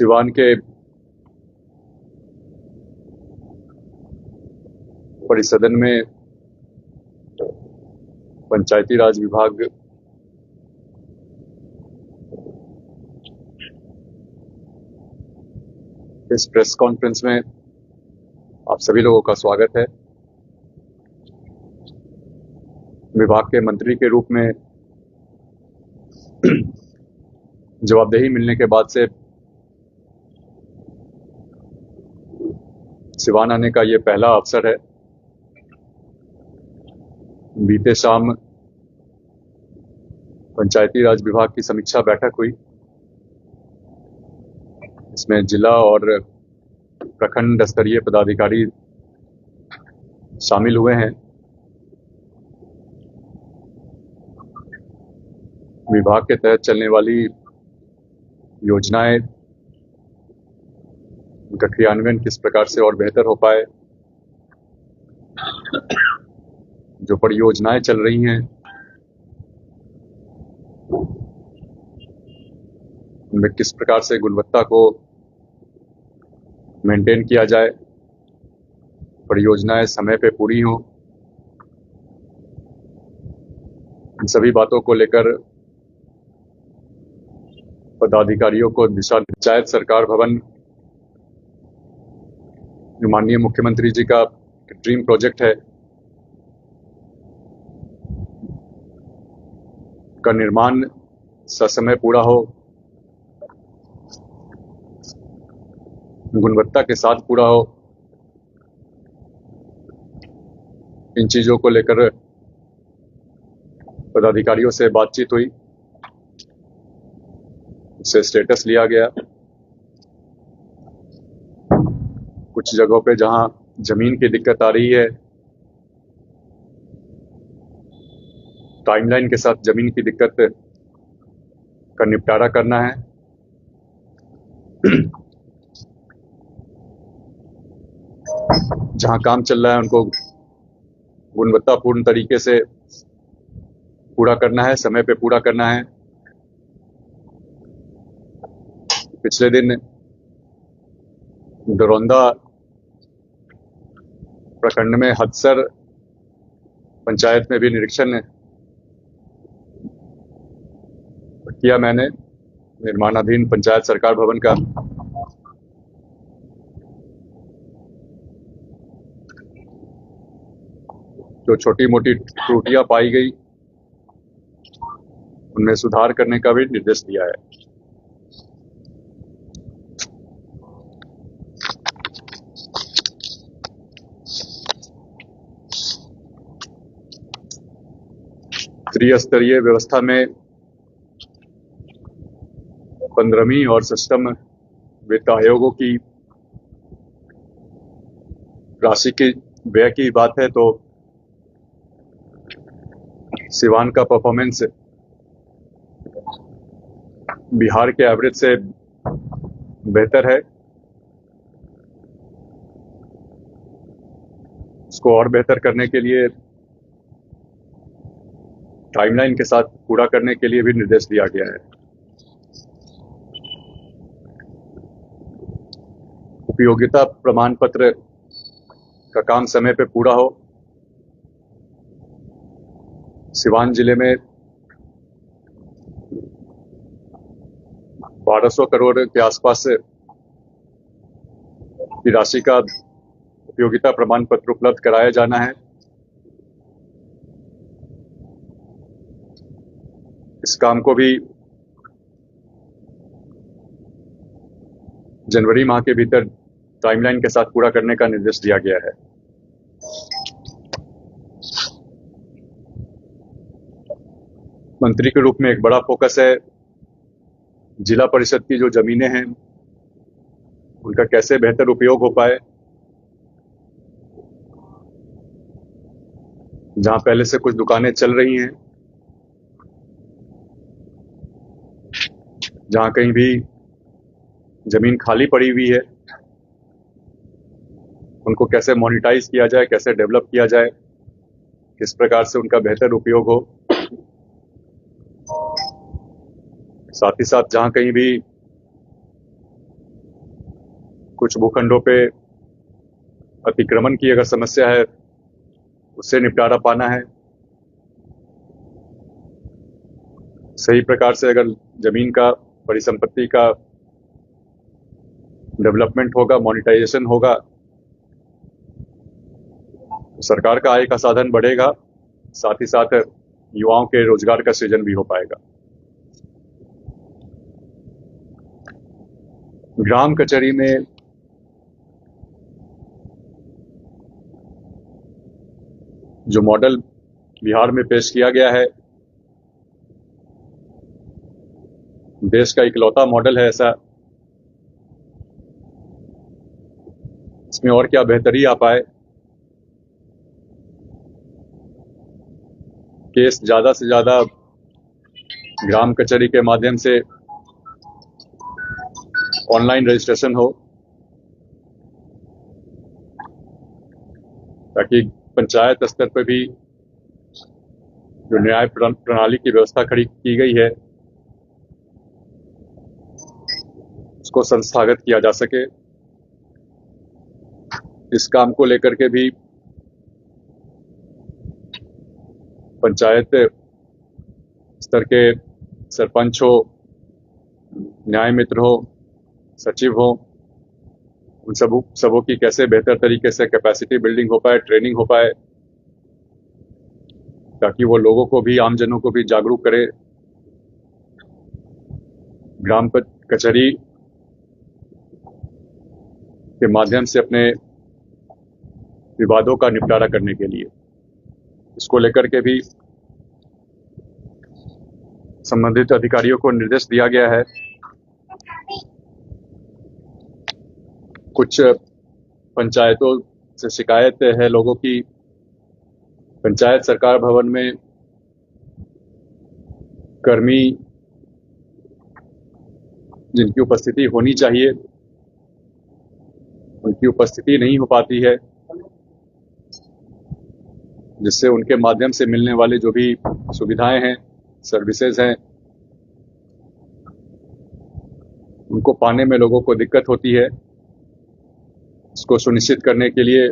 सिवान के परिसदन में पंचायती राज विभाग इस प्रेस कॉन्फ्रेंस में आप सभी लोगों का स्वागत है। विभाग के मंत्री के रूप में जवाबदेही मिलने के बाद से सिवान आने का ये पहला अवसर है। बीते शाम पंचायती राज विभाग की समीक्षा बैठक हुई। इसमें जिला और प्रखंड स्तरीय पदाधिकारी शामिल हुए हैं। विभाग के तहत चलने वाली योजनाएं, उनका क्रियान्वयन किस प्रकार से और बेहतर हो पाए, जो परियोजनाएं चल रही हैं उनमें किस प्रकार से गुणवत्ता को मेंटेन किया जाए, परियोजनाएं समय पे पूरी हों, इन सभी बातों को लेकर पदाधिकारियों को दिशा। पंचायत सरकार भवन जो माननीय मुख्यमंत्री जी का ड्रीम प्रोजेक्ट है, का निर्माण ससमय पूरा हो, गुणवत्ता के साथ पूरा हो, इन चीजों को लेकर पदाधिकारियों से बातचीत हुई, उससे स्टेटस लिया गया। कुछ जगहों पे जहां जमीन की दिक्कत आ रही है, टाइमलाइन के साथ जमीन की दिक्कत का निपटारा करना है। जहां काम चल रहा है उनको गुणवत्तापूर्ण तरीके से पूरा करना है, समय पे पूरा करना है। पिछले दिन दरौंदा प्रखंड में हदसर पंचायत में भी निरीक्षण किया मैंने, निर्माणाधीन पंचायत सरकार भवन का। जो छोटी मोटी त्रुटियां पाई गई उनमें सुधार करने का भी निर्देश दिया है। त्रिस्तरीय व्यवस्था में 15वीं और षष्ठम वित्त आयोगों की राशि की व्यय की बात है तो सिवान का परफॉर्मेंस बिहार के एवरेज से बेहतर है। इसको और बेहतर करने के लिए, टाइमलाइन के साथ पूरा करने के लिए भी निर्देश दिया गया है। उपयोगिता प्रमाण पत्र का काम समय पे पूरा हो। सिवान जिले में 1200 करोड़ के आसपास की राशि का उपयोगिता प्रमाण पत्र उपलब्ध कराया जाना है। इस काम को भी जनवरी माह के भीतर टाइमलाइन के साथ पूरा करने का निर्देश दिया गया है। मंत्री के रूप में एक बड़ा फोकस है जिला परिषद की जो जमीनें हैं उनका कैसे बेहतर उपयोग हो पाए। जहां पहले से कुछ दुकानें चल रही हैं, जहां कहीं भी जमीन खाली पड़ी हुई है, उनको कैसे मोनेटाइज किया जाए, कैसे डेवलप किया जाए, किस प्रकार से उनका बेहतर उपयोग हो। साथ ही साथ जहां कहीं भी कुछ भूखंडों पे अतिक्रमण की अगर समस्या है उससे निपटारा पाना है। सही प्रकार से अगर जमीन का, परिसंपत्ति का डेवलपमेंट होगा, मोनेटाइजेशन होगा, तो सरकार का आय का साधन बढ़ेगा, साथ ही साथ युवाओं के रोजगार का सृजन भी हो पाएगा। ग्राम कचहरी में जो मॉडल बिहार में पेश किया गया है, देश का इकलौता मॉडल है ऐसा। इसमें और क्या बेहतरी आ पाए। केस ज्यादा से ज्यादा ग्राम कचहरी के माध्यम से ऑनलाइन रजिस्ट्रेशन हो, ताकि पंचायत स्तर पर भी जो न्याय प्रणाली की व्यवस्था खड़ी की गई है उसको संस्थागत किया जा सके। इस काम को लेकर के भी पंचायत स्तर के सरपंच हो, न्याय मित्र हो, सचिव हो, उन सबों की कैसे बेहतर तरीके से कैपेसिटी बिल्डिंग हो पाए, ट्रेनिंग हो पाए, ताकि वो लोगों को भी, आमजनों को भी जागरूक करे। ग्राम कचहरी के माध्यम से अपने विवादों का निपटारा करने के लिए, इसको लेकर के भी संबंधित अधिकारियों को निर्देश दिया गया है। कुछ पंचायतों से शिकायत है लोगों की, पंचायत सरकार भवन में कर्मी जिनकी उपस्थिति होनी चाहिए उनकी उपस्थिति नहीं हो पाती है, जिससे उनके माध्यम से मिलने वाले जो भी सुविधाएं हैं, सर्विसेज हैं, उनको पाने में लोगों को दिक्कत होती है। इसको सुनिश्चित करने के लिए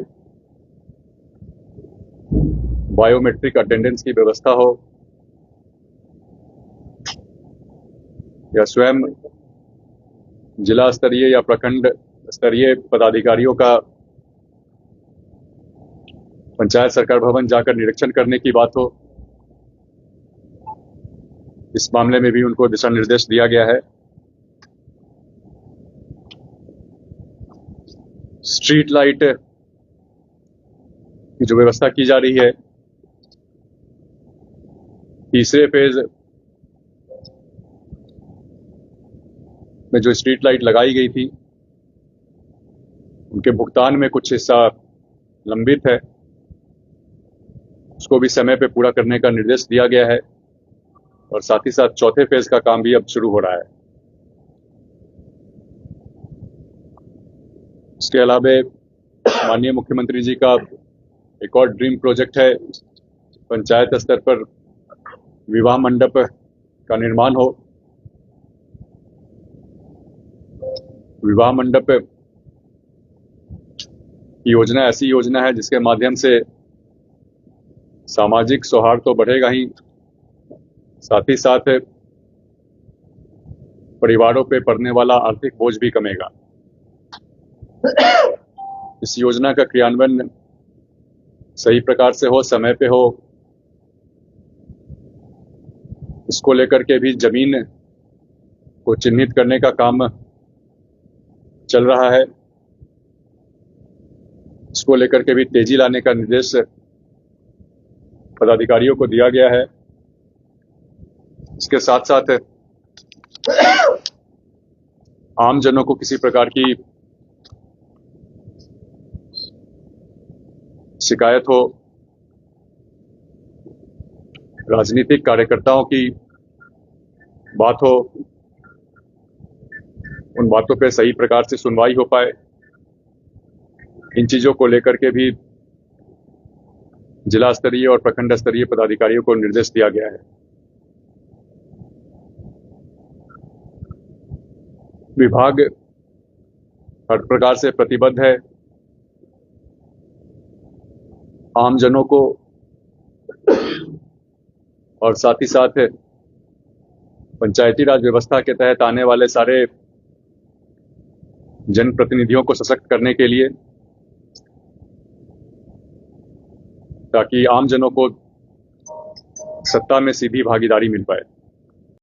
बायोमेट्रिक अटेंडेंस की व्यवस्था हो, या स्वयं जिला स्तरीय या प्रखंड स्तरीय पदाधिकारियों का पंचायत सरकार भवन जाकर निरीक्षण करने की बात हो, इस मामले में भी उनको दिशा निर्देश दिया गया है। स्ट्रीट लाइट की जो व्यवस्था की जा रही है, तीसरे फेज में जो स्ट्रीट लाइट लगाई गई थी उनके भुगतान में कुछ हिस्सा लंबित है, उसको भी समय पे पूरा करने का निर्देश दिया गया है। और साथ ही साथ चौथे फेज का काम भी अब शुरू हो रहा है। इसके अलावा माननीय मुख्यमंत्री जी का एक और ड्रीम प्रोजेक्ट है, पंचायत स्तर पर विवाह मंडप का निर्माण हो। विवाह मंडप की योजना ऐसी योजना है जिसके माध्यम से सामाजिक सौहार्द तो बढ़ेगा ही, साथ ही साथ परिवारों पे पड़ने वाला आर्थिक बोझ भी कमेगा। इस योजना का क्रियान्वयन सही प्रकार से हो, समय पे हो, इसको लेकर के भी जमीन को चिन्हित करने का काम चल रहा है। इसको लेकर के भी तेजी लाने का निर्देश पदाधिकारियों को दिया गया है। इसके साथ साथ आम जनों को किसी प्रकार की शिकायत हो, राजनीतिक कार्यकर्ताओं की बात हो, उन बातों पे सही प्रकार से सुनवाई हो पाए, इन चीजों को लेकर के भी जिला स्तरीय और प्रखंड स्तरीय पदाधिकारियों को निर्देश दिया गया है। विभाग हर प्रकार से प्रतिबद्ध है आमजनों को और साथ ही साथ पंचायती राज व्यवस्था के तहत आने वाले सारे जनप्रतिनिधियों को सशक्त करने के लिए, ताकि आमजनों को सत्ता में सीधी भागीदारी मिल पाए।